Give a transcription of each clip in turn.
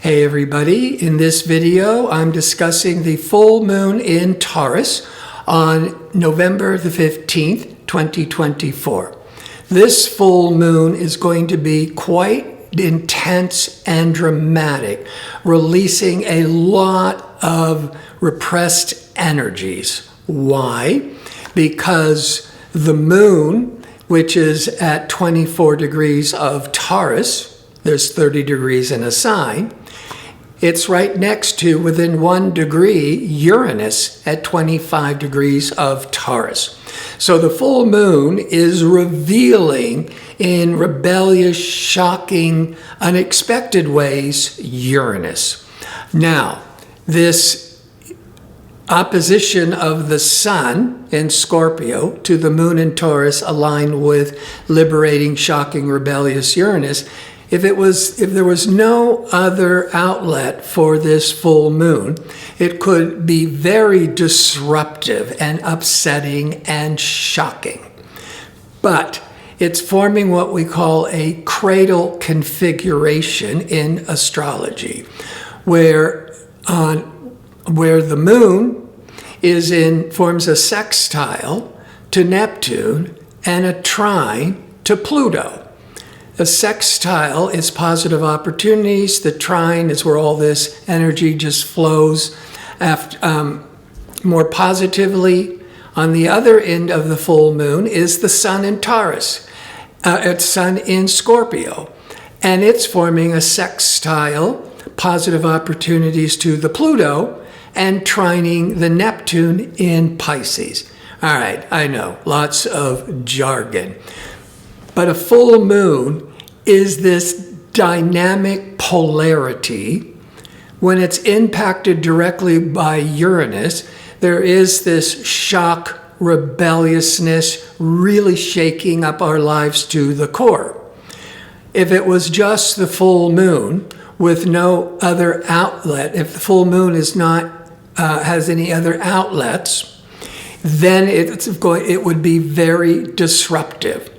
Hey everybody, in this video I'm discussing the full moon in Taurus on November the 15th, 2024. This full moon is going to be quite intense and dramatic, releasing a lot of repressed energies. Why? Because the moon, which is at 24 degrees of Taurus, there's 30 degrees in a sign, it's right next to, within 1 degree, Uranus at 25 degrees of Taurus. So the full moon is revealing in rebellious, shocking, unexpected ways Uranus. Now, this opposition of the sun in Scorpio to the moon in Taurus aligned with liberating, shocking, rebellious Uranus. If there was no other outlet for this full moon, it could be very disruptive and upsetting and shocking. But it's forming what we call a cradle configuration in astrology, where the moon forms a sextile to Neptune and a trine to Pluto. The sextile is positive opportunities. The trine is where all this energy just flows more positively. On the other end of the full moon is the sun in Taurus. It's sun in Scorpio. And it's forming a sextile, positive opportunities to the Pluto, and trining the Neptune in Pisces. All right, I know, lots of jargon. But a full moon is this dynamic polarity. When it's impacted directly by Uranus, there is this shock, rebelliousness, really shaking up our lives to the core. If it was just the full moon with no other outlet, if the full moon is not has any other outlets, then it would be very disruptive.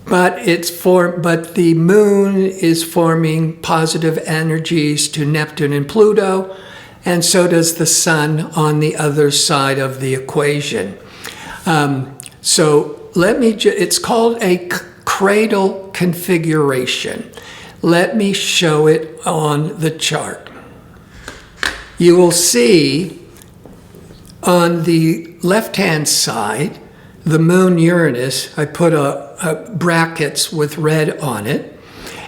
But the moon is forming positive energies to Neptune and Pluto, and so does the sun on the other side of the equation. It's called a cradle configuration. Let me show it on the chart. You will see on the left-hand side, the moon Uranus, I put brackets with red on it,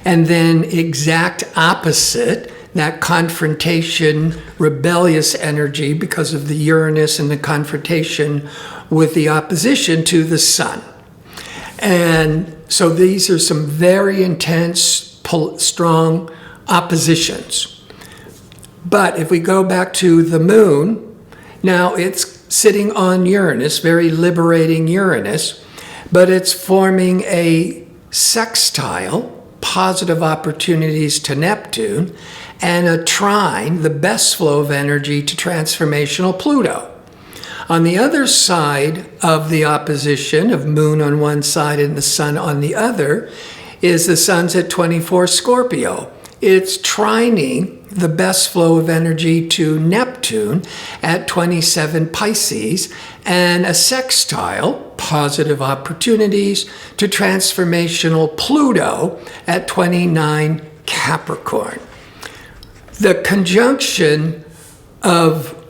and then exact opposite, that confrontation, rebellious energy because of the Uranus and the confrontation with the opposition to the sun. And so these are some very intense, strong oppositions. But if we go back to the moon, now it's sitting on Uranus, very liberating Uranus, but it's forming a sextile, positive opportunities to Neptune, and a trine, the best flow of energy, to transformational Pluto. On the other side of the opposition of moon on one side and the sun on the other is the sun's at 24 Scorpio. It's trining the best flow of energy to Neptune at 27 Pisces, and a sextile, positive opportunities, to transformational Pluto at 29 Capricorn. The conjunction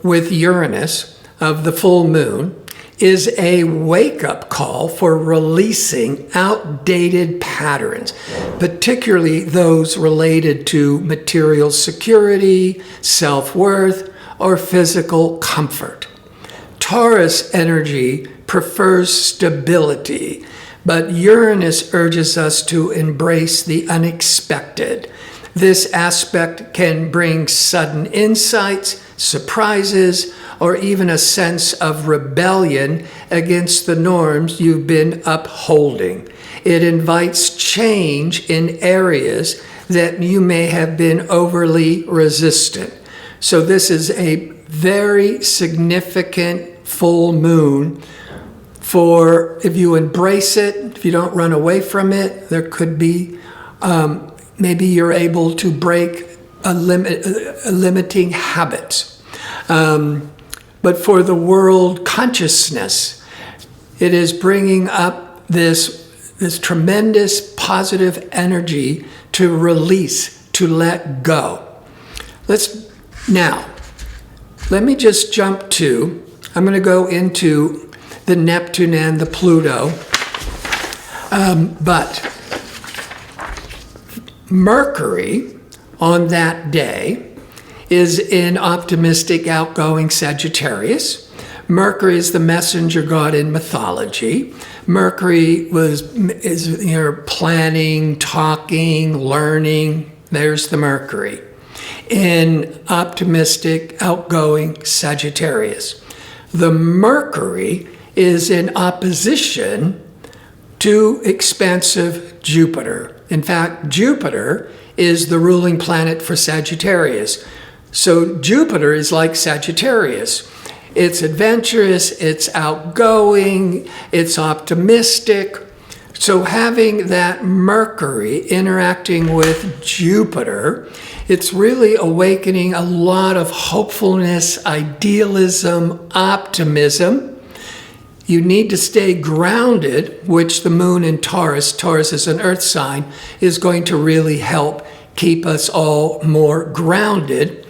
with Uranus of the full moon is a wake-up call for releasing outdated patterns, particularly those related to material security, self-worth, or physical comfort. Taurus energy prefers stability, but Uranus urges us to embrace the unexpected. This aspect can bring sudden insights, surprises, or even a sense of rebellion against the norms you've been upholding. It invites change in areas that you may have been overly resistant. So this is a very significant full moon for, if you embrace it, if you don't run away from it, there could be, maybe you're able to break limiting habits. But for the world consciousness, it is bringing up this tremendous positive energy to release, to let go. Now, let me just jump to, I'm going to go into the Neptune and the Pluto. But Mercury on that day is in optimistic, outgoing Sagittarius. Mercury is the messenger god in mythology. Mercury is planning, talking, learning. There's the Mercury in optimistic, outgoing Sagittarius. The Mercury is in opposition to expansive Jupiter. In fact, Jupiter is the ruling planet for Sagittarius. So Jupiter is like Sagittarius. It's adventurous, it's outgoing, it's optimistic. So having that Mercury interacting with Jupiter, it's really awakening a lot of hopefulness, idealism, optimism. You need to stay grounded, which the moon in Taurus is an earth sign, is going to really help keep us all more grounded,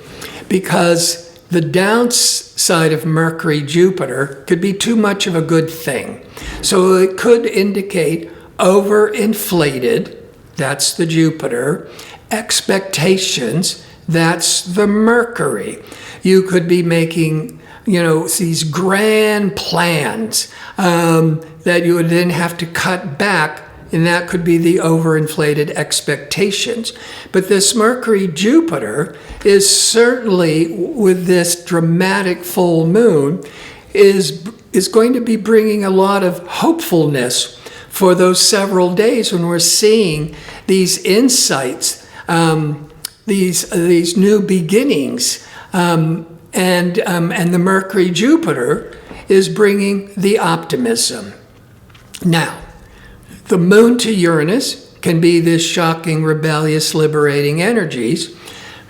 because the downside of Mercury-Jupiter could be too much of a good thing. So it could indicate overinflated, that's the Jupiter, expectations, that's the Mercury. You could be making these grand plans that you would then have to cut back, and that could be the overinflated expectations. But this Mercury-Jupiter is certainly, with this dramatic full moon, is going to be bringing a lot of hopefulness for those several days when we're seeing these insights, these new beginnings. And the Mercury-Jupiter is bringing the optimism. Now, the moon to Uranus can be this shocking, rebellious, liberating energies,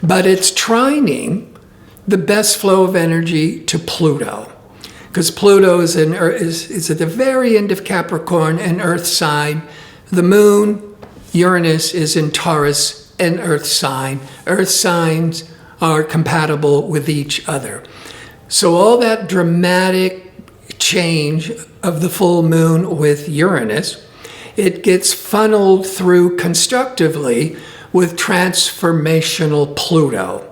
but it's trining the best flow of energy to Pluto, because Pluto is at the very end of Capricorn, an earth sign. The moon, Uranus, is in Taurus, an earth sign. Earth signs are compatible with each other. So all that dramatic change of the full moon with Uranus, it gets funneled through constructively with transformational Pluto.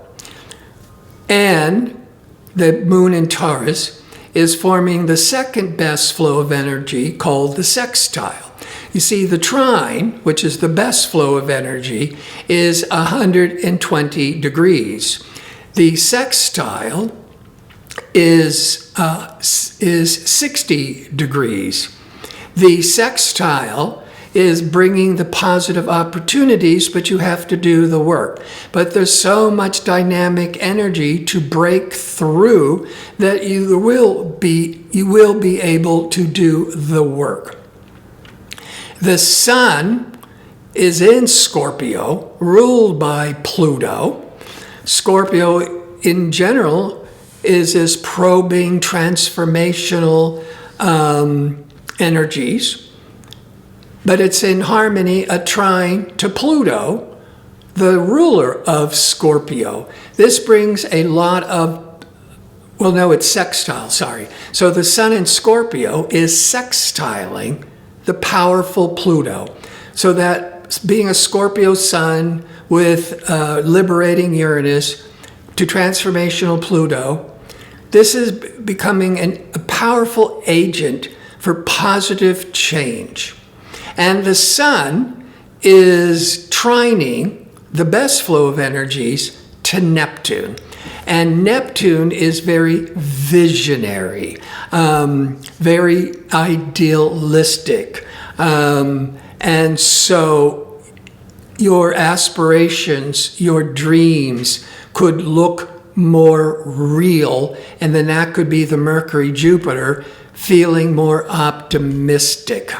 And the moon in Taurus is forming the second best flow of energy, called the sextile. You see, the trine, which is the best flow of energy, is 120 degrees. The sextile is 60 degrees. The sextile is bringing the positive opportunities, but you have to do the work. But there's so much dynamic energy to break through that you will be able to do the work. The sun is in Scorpio, ruled by Pluto. Scorpio in general is this probing, transformational energies, but it's in harmony, a trine to Pluto, the ruler of Scorpio. This brings a lot of, it's sextile, sorry. So the sun in Scorpio is sextiling the powerful Pluto. So that being a Scorpio sun with liberating Uranus to transformational Pluto, this is becoming a powerful agent for positive change. And the sun is trining the best flow of energies to Neptune. And Neptune is very visionary, very idealistic. And so your aspirations, your dreams could look more real. And then that could be the Mercury-Jupiter feeling more optimistic.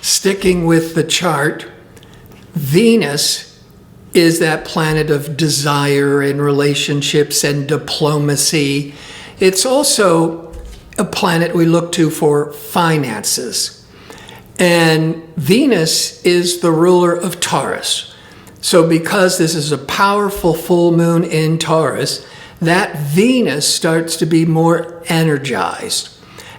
Sticking with the chart, Venus is that planet of desire and relationships and diplomacy. It's also a planet we look to for finances. And Venus is the ruler of Taurus. So because this is a powerful full moon in Taurus, that Venus starts to be more energized.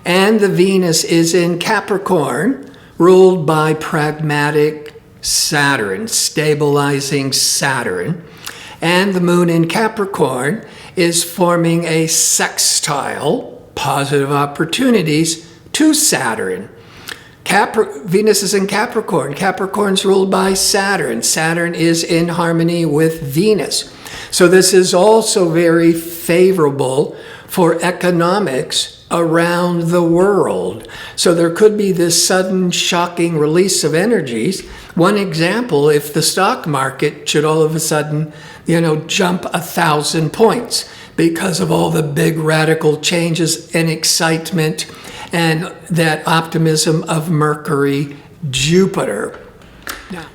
And the Venus is in Capricorn, ruled by pragmatic Saturn, stabilizing Saturn. And the moon in Capricorn is forming a sextile, positive opportunities, to Saturn. Venus is in Capricorn. Capricorn's ruled by Saturn. Saturn is in harmony with Venus. So this is also very favorable for economics around the world. So there could be this sudden, shocking release of energies. One example, if the stock market should all of a sudden, jump 1,000 points because of all the big radical changes and excitement and that optimism of Mercury, Jupiter.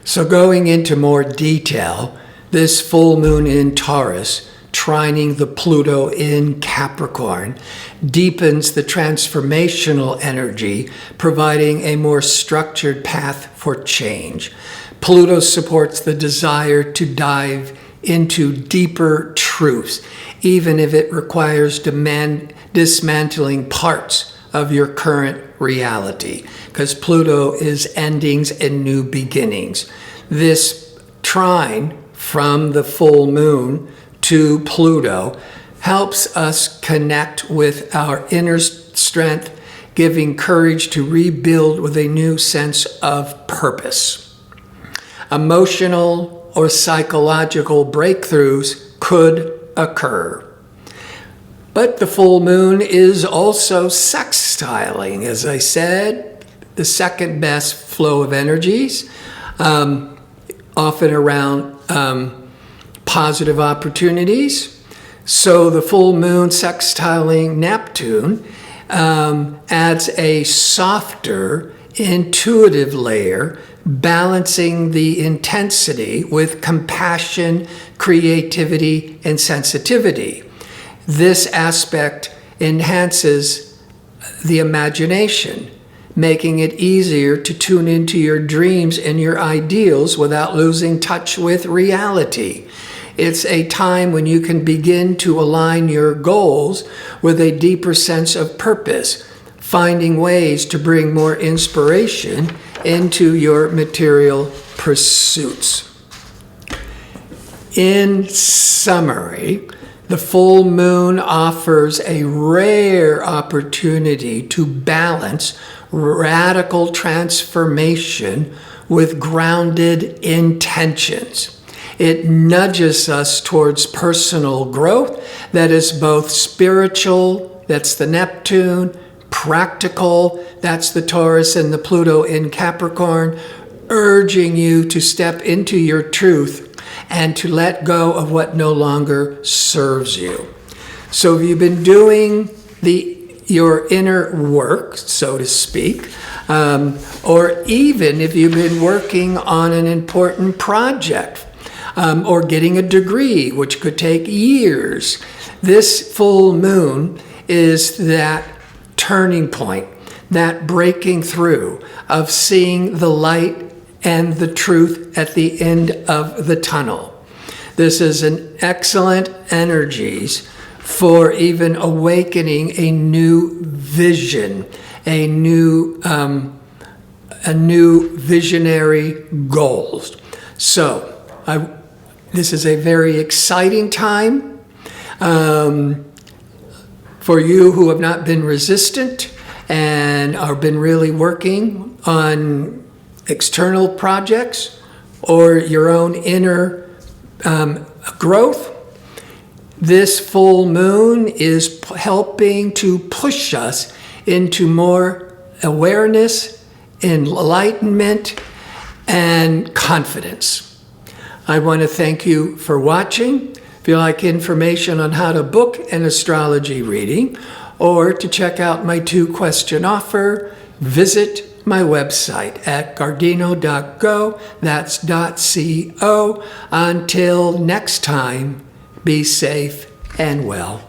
So going into more detail, this full moon in Taurus, trining the Pluto in Capricorn, deepens the transformational energy, providing a more structured path for change. Pluto supports the desire to dive into deeper truths, even if it requires dismantling parts of your current reality, because Pluto is endings and new beginnings. This trine from the full moon to Pluto helps us connect with our inner strength, giving courage to rebuild with a new sense of purpose. Emotional or psychological breakthroughs could occur. But the full moon is also sextiling, as I said, the second best flow of energies, often around positive opportunities. So the full moon sextiling Neptune adds a softer, intuitive layer, balancing the intensity with compassion, creativity, and sensitivity. This aspect enhances the imagination, making it easier to tune into your dreams and your ideals without losing touch with reality. It's a time when you can begin to align your goals with a deeper sense of purpose, finding ways to bring more inspiration into your material pursuits. In summary, the full moon offers a rare opportunity to balance radical transformation with grounded intentions. It nudges us towards personal growth that is both spiritual, that's the Neptune, practical, that's the Taurus and the Pluto in Capricorn, urging you to step into your truth and to let go of what no longer serves you. So if you've been doing your inner work, so to speak, or even if you've been working on an important project, or getting a degree, which could take years, this full moon is that turning point, that breaking through of seeing the light and the truth at the end of the tunnel. This is an excellent energies for even awakening a new vision, a new visionary goals. So this is a very exciting time for you who have not been resistant and have been really working on external projects or your own inner growth. This full moon is helping to push us into more awareness, enlightenment, and confidence. I want to thank you for watching. If you like information on how to book an astrology reading or to check out my 2-question offer, visit my website at gardino.go. That's .co. Until next time, be safe and well.